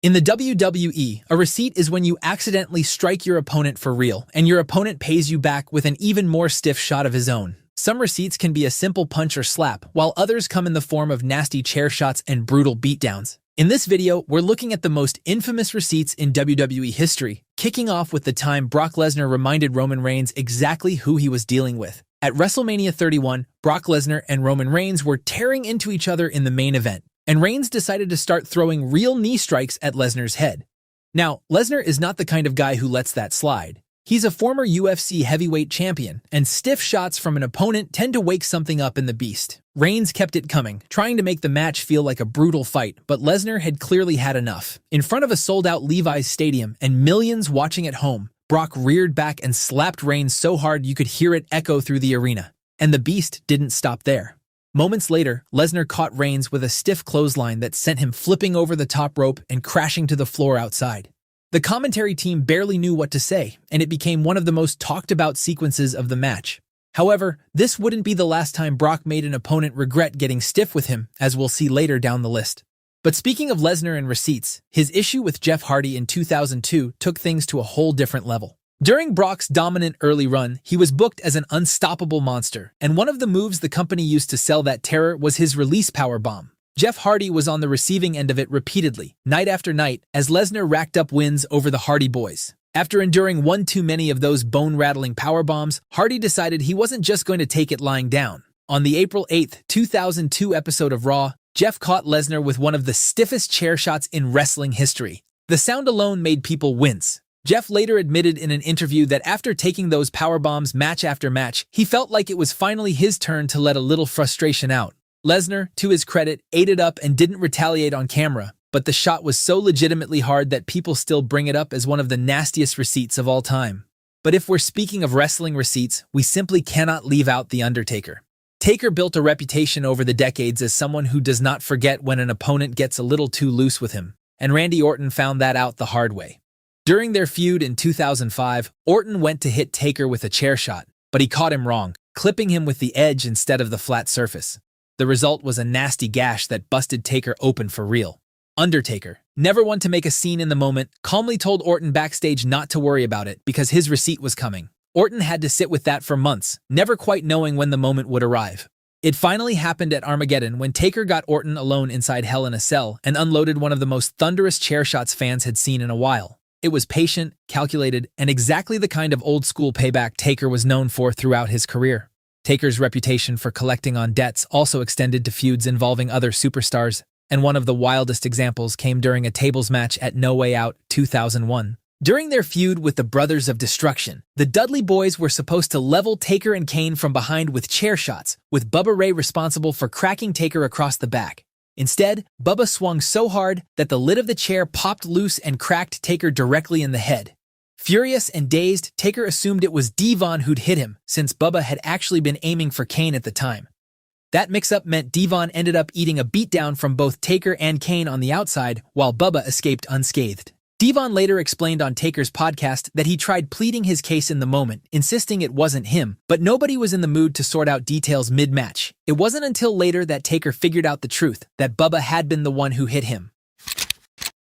In the WWE, a receipt is when you accidentally strike your opponent for real, and your opponent pays you back with an even more stiff shot of his own. Some receipts can be a simple punch or slap, while others come in the form of nasty chair shots and brutal beatdowns. In this video, we're looking at the most infamous receipts in WWE history, kicking off with the time Brock Lesnar reminded Roman Reigns exactly who he was dealing with. At WrestleMania 31, Brock Lesnar and Roman Reigns were tearing into each other in the main event, and Reigns decided to start throwing real knee strikes at Lesnar's head. Now, Lesnar is not the kind of guy who lets that slide. He's a former UFC heavyweight champion, and stiff shots from an opponent tend to wake something up in the beast. Reigns kept it coming, trying to make the match feel like a brutal fight, but Lesnar had clearly had enough. In front of a sold-out Levi's Stadium and millions watching at home, Brock reared back and slapped Reigns so hard you could hear it echo through the arena. And the beast didn't stop there. Moments later, Lesnar caught Reigns with a stiff clothesline that sent him flipping over the top rope and crashing to the floor outside. The commentary team barely knew what to say, and it became one of the most talked-about sequences of the match. However, this wouldn't be the last time Brock made an opponent regret getting stiff with him, as we'll see later down the list. But speaking of Lesnar and receipts, his issue with Jeff Hardy in 2002 took things to a whole different level. During Brock's dominant early run, he was booked as an unstoppable monster, and one of the moves the company used to sell that terror was his release powerbomb. Jeff Hardy was on the receiving end of it repeatedly, night after night, as Lesnar racked up wins over the Hardy Boys. After enduring one too many of those bone-rattling powerbombs, Hardy decided he wasn't just going to take it lying down. On the April 8, 2002 episode of Raw, Jeff caught Lesnar with one of the stiffest chair shots in wrestling history. The sound alone made people wince. Jeff later admitted in an interview that after taking those powerbombs match after match, he felt like it was finally his turn to let a little frustration out. Lesnar, to his credit, ate it up and didn't retaliate on camera, but the shot was so legitimately hard that people still bring it up as one of the nastiest receipts of all time. But if we're speaking of wrestling receipts, we simply cannot leave out The Undertaker. Taker built a reputation over the decades as someone who does not forget when an opponent gets a little too loose with him, and Randy Orton found that out the hard way. During their feud in 2005, Orton went to hit Taker with a chair shot, but he caught him wrong, clipping him with the edge instead of the flat surface. The result was a nasty gash that busted Taker open for real. Undertaker, never one to make a scene in the moment, calmly told Orton backstage not to worry about it because his receipt was coming. Orton had to sit with that for months, never quite knowing when the moment would arrive. It finally happened at Armageddon when Taker got Orton alone inside Hell in a Cell and unloaded one of the most thunderous chair shots fans had seen in a while. It was patient, calculated, and exactly the kind of old-school payback Taker was known for throughout his career. Taker's reputation for collecting on debts also extended to feuds involving other superstars, and one of the wildest examples came during a tables match at No Way Out 2001. During their feud with the Brothers of Destruction, the Dudley Boys were supposed to level Taker and Kane from behind with chair shots, with Bubba Ray responsible for cracking Taker across the back. Instead, Bubba swung so hard that the lid of the chair popped loose and cracked Taker directly in the head. Furious and dazed, Taker assumed it was Devon who'd hit him, since Bubba had actually been aiming for Kane at the time. That mix-up meant Devon ended up eating a beatdown from both Taker and Kane on the outside, while Bubba escaped unscathed. Devon later explained on Taker's podcast that he tried pleading his case in the moment, insisting it wasn't him, but nobody was in the mood to sort out details mid-match. It wasn't until later that Taker figured out the truth, that Bubba had been the one who hit him.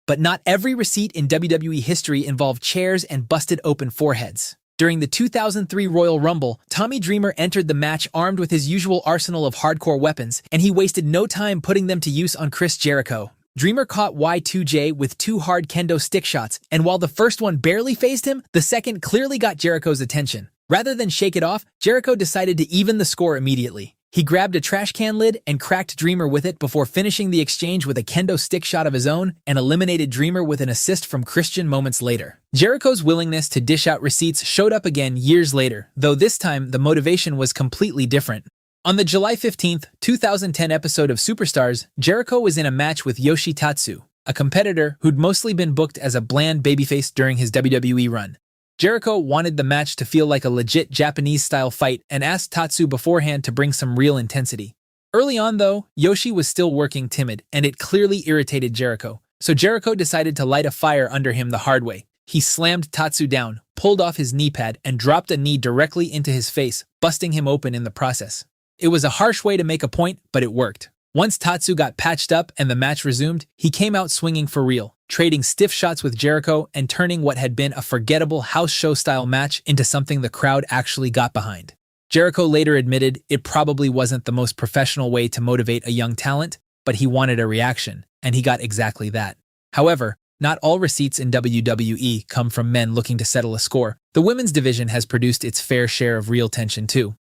But not every receipt in WWE history involved chairs and busted open foreheads. During the 2003 Royal Rumble, Tommy Dreamer entered the match armed with his usual arsenal of hardcore weapons, and he wasted no time putting them to use on Chris Jericho. Dreamer caught Y2J with two hard kendo stick shots, and while the first one barely fazed him, the second clearly got Jericho's attention. Rather than shake it off, Jericho decided to even the score immediately. He grabbed a trash can lid and cracked Dreamer with it before finishing the exchange with a kendo stick shot of his own and eliminated Dreamer with an assist from Christian moments later. Jericho's willingness to dish out receipts showed up again years later, though this time the motivation was completely different. On the July 15, 2010 episode of Superstars, Jericho was in a match with Yoshi Tatsu, a competitor who'd mostly been booked as a bland babyface during his WWE run. Jericho wanted the match to feel like a legit Japanese-style fight and asked Tatsu beforehand to bring some real intensity. Early on, though, Yoshi was still working timid, and it clearly irritated Jericho, so Jericho decided to light a fire under him the hard way. He slammed Tatsu down, pulled off his knee pad, and dropped a knee directly into his face, busting him open in the process. It was a harsh way to make a point, but it worked. Once Tatsu got patched up and the match resumed, he came out swinging for real, trading stiff shots with Jericho and turning what had been a forgettable house show-style match into something the crowd actually got behind. Jericho later admitted it probably wasn't the most professional way to motivate a young talent, but he wanted a reaction, and he got exactly that. However, not all receipts in WWE come from men looking to settle a score. The women's division has produced its fair share of real tension too.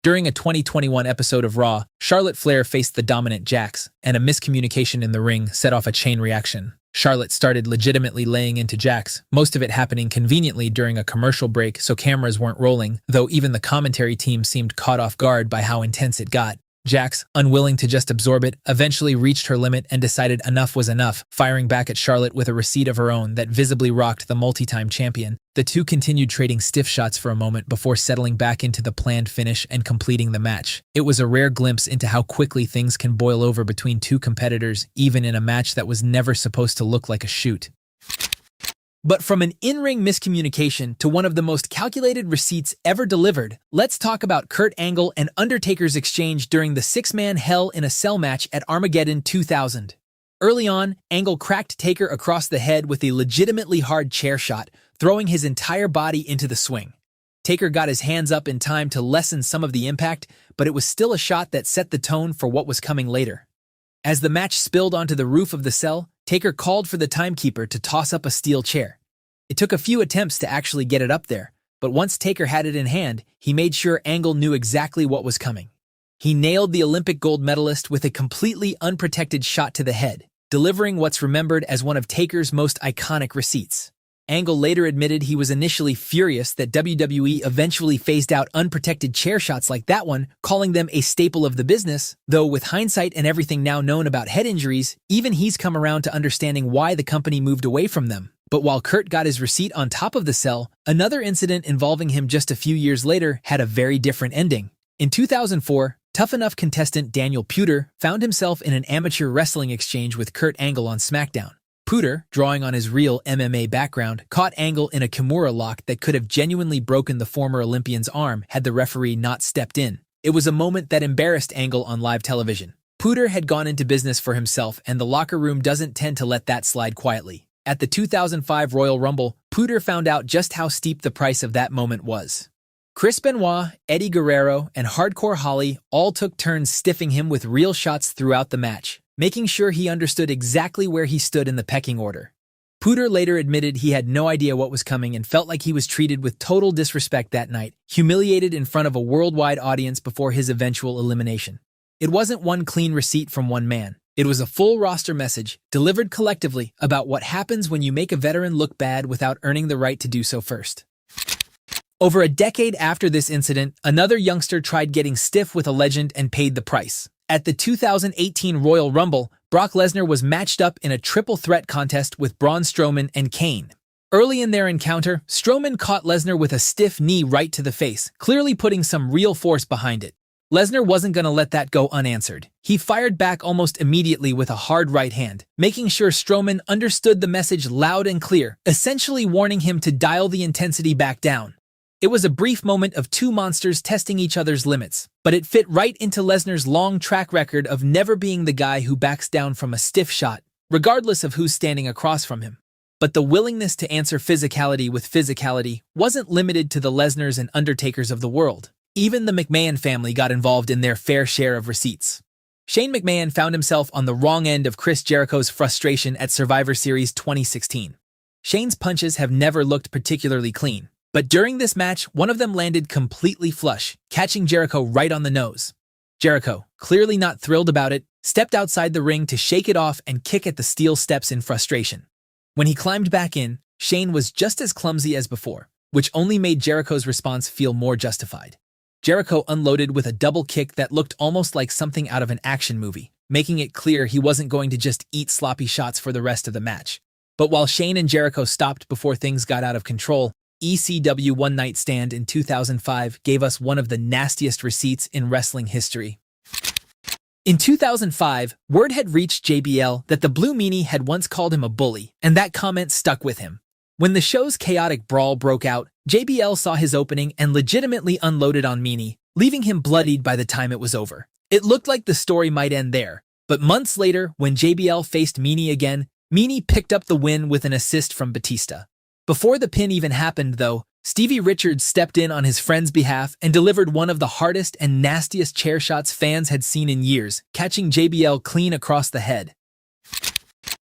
During a 2021 episode of Raw, Charlotte Flair faced the dominant Jax, and a miscommunication in the ring set off a chain reaction. Charlotte started legitimately laying into Jax, most of it happening conveniently during a commercial break so cameras weren't rolling, though even the commentary team seemed caught off guard by how intense it got. Jax, unwilling to just absorb it, eventually reached her limit and decided enough was enough, firing back at Charlotte with a receipt of her own that visibly rocked the multi-time champion. The two continued trading stiff shots for a moment before settling back into the planned finish and completing the match. It was a rare glimpse into how quickly things can boil over between two competitors, even in a match that was never supposed to look like a shoot. But from an in-ring miscommunication to one of the most calculated receipts ever delivered, let's talk about Kurt Angle and Undertaker's exchange during the six-man Hell in a Cell match at Armageddon 2000. Early on, Angle cracked Taker across the head with a legitimately hard chair shot, throwing his entire body into the swing. Taker got his hands up in time to lessen some of the impact, but it was still a shot that set the tone for what was coming later. As the match spilled onto the roof of the cell, Taker called for the timekeeper to toss up a steel chair. It took a few attempts to actually get it up there, but once Taker had it in hand, he made sure Angle knew exactly what was coming. He nailed the Olympic gold medalist with a completely unprotected shot to the head, delivering what's remembered as one of Taker's most iconic receipts. Angle later admitted he was initially furious that WWE eventually phased out unprotected chair shots like that one, calling them a staple of the business, though with hindsight and everything now known about head injuries, even he's come around to understanding why the company moved away from them. But while Kurt got his receipt on top of the cell, another incident involving him just a few years later had a very different ending. In 2004, Tough Enough contestant Daniel Puder found himself in an amateur wrestling exchange with Kurt Angle on SmackDown. Puder, drawing on his real MMA background, caught Angle in a Kimura lock that could have genuinely broken the former Olympian's arm had the referee not stepped in. It was a moment that embarrassed Angle on live television. Puder had gone into business for himself, and the locker room doesn't tend to let that slide quietly. At the 2005 Royal Rumble, Puder found out just how steep the price of that moment was. Chris Benoit, Eddie Guerrero, and Hardcore Holly all took turns stiffing him with real shots throughout the match, making sure he understood exactly where he stood in the pecking order. Puder later admitted he had no idea what was coming and felt like he was treated with total disrespect that night, humiliated in front of a worldwide audience before his eventual elimination. It wasn't one clean receipt from one man. It was a full roster message, delivered collectively, about what happens when you make a veteran look bad without earning the right to do so first. Over a decade after this incident, another youngster tried getting stiff with a legend and paid the price. At the 2018 Royal Rumble, Brock Lesnar was matched up in a triple threat contest with Braun Strowman and Kane. Early in their encounter, Strowman caught Lesnar with a stiff knee right to the face, clearly putting some real force behind it. Lesnar wasn't going to let that go unanswered. He fired back almost immediately with a hard right hand, making sure Strowman understood the message loud and clear, essentially warning him to dial the intensity back down. It was a brief moment of two monsters testing each other's limits, but it fit right into Lesnar's long track record of never being the guy who backs down from a stiff shot, regardless of who's standing across from him. But the willingness to answer physicality with physicality wasn't limited to the Lesnars and Undertakers of the world. Even the McMahon family got involved in their fair share of receipts. Shane McMahon found himself on the wrong end of Chris Jericho's frustration at Survivor Series 2016. Shane's punches have never looked particularly clean, but during this match, one of them landed completely flush, catching Jericho right on the nose. Jericho, clearly not thrilled about it, stepped outside the ring to shake it off and kick at the steel steps in frustration. When he climbed back in, Shane was just as clumsy as before, which only made Jericho's response feel more justified. Jericho unloaded with a double kick that looked almost like something out of an action movie, making it clear he wasn't going to just eat sloppy shots for the rest of the match. But while Shane and Jericho stopped before things got out of control, ECW One Night Stand in 2005 gave us one of the nastiest receipts in wrestling history. In 2005, word had reached JBL that the Blue Meanie had once called him a bully, and that comment stuck with him. When the show's chaotic brawl broke out, JBL saw his opening and legitimately unloaded on Meanie, leaving him bloodied by the time it was over. It looked like the story might end there, but months later, when JBL faced Meanie again, Meanie picked up the win with an assist from Batista. Before the pin even happened, though, Stevie Richards stepped in on his friend's behalf and delivered one of the hardest and nastiest chair shots fans had seen in years, catching JBL clean across the head.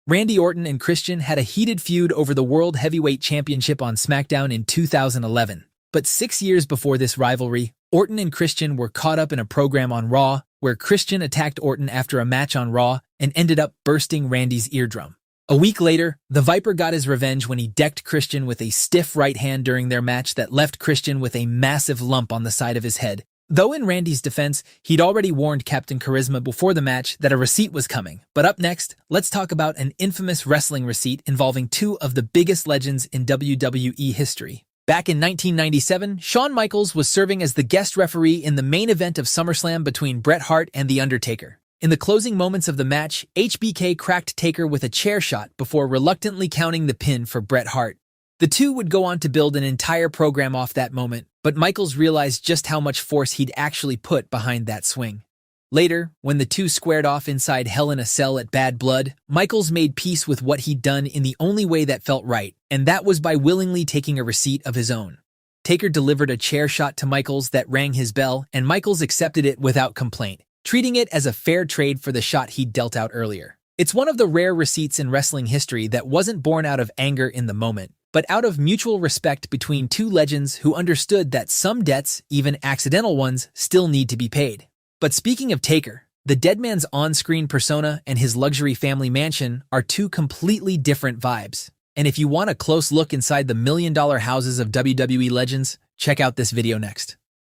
Randy Orton and Christian had a heated feud over the World Heavyweight Championship on SmackDown in 2011. But 6 years before this rivalry, Orton and Christian were caught up in a program on Raw, where Christian attacked Orton after a match on Raw and ended up bursting Randy's eardrum. A week later, the Viper got his revenge when he decked Christian with a stiff right hand during their match that left Christian with a massive lump on the side of his head. Though in Randy's defense, he'd already warned Captain Charisma before the match that a receipt was coming. But up next, let's talk about an infamous wrestling receipt involving two of the biggest legends in WWE history. Back in 1997, Shawn Michaels was serving as the guest referee in the main event of SummerSlam between Bret Hart and The Undertaker. In the closing moments of the match, HBK cracked Taker with a chair shot before reluctantly counting the pin for Bret Hart. The two would go on to build an entire program off that moment, but Michaels realized just how much force he'd actually put behind that swing. Later, when the two squared off inside Hell in a Cell at Bad Blood, Michaels made peace with what he'd done in the only way that felt right, and that was by willingly taking a receipt of his own. Taker delivered a chair shot to Michaels that rang his bell, and Michaels accepted it without complaint, treating it as a fair trade for the shot he'd dealt out earlier. It's one of the rare receipts in wrestling history that wasn't born out of anger in the moment, but out of mutual respect between two legends who understood that some debts, even accidental ones, still need to be paid. But speaking of Taker, the dead man's on-screen persona and his luxury family mansion are two completely different vibes. And if you want a close look inside the million-dollar houses of WWE legends, check out this video next.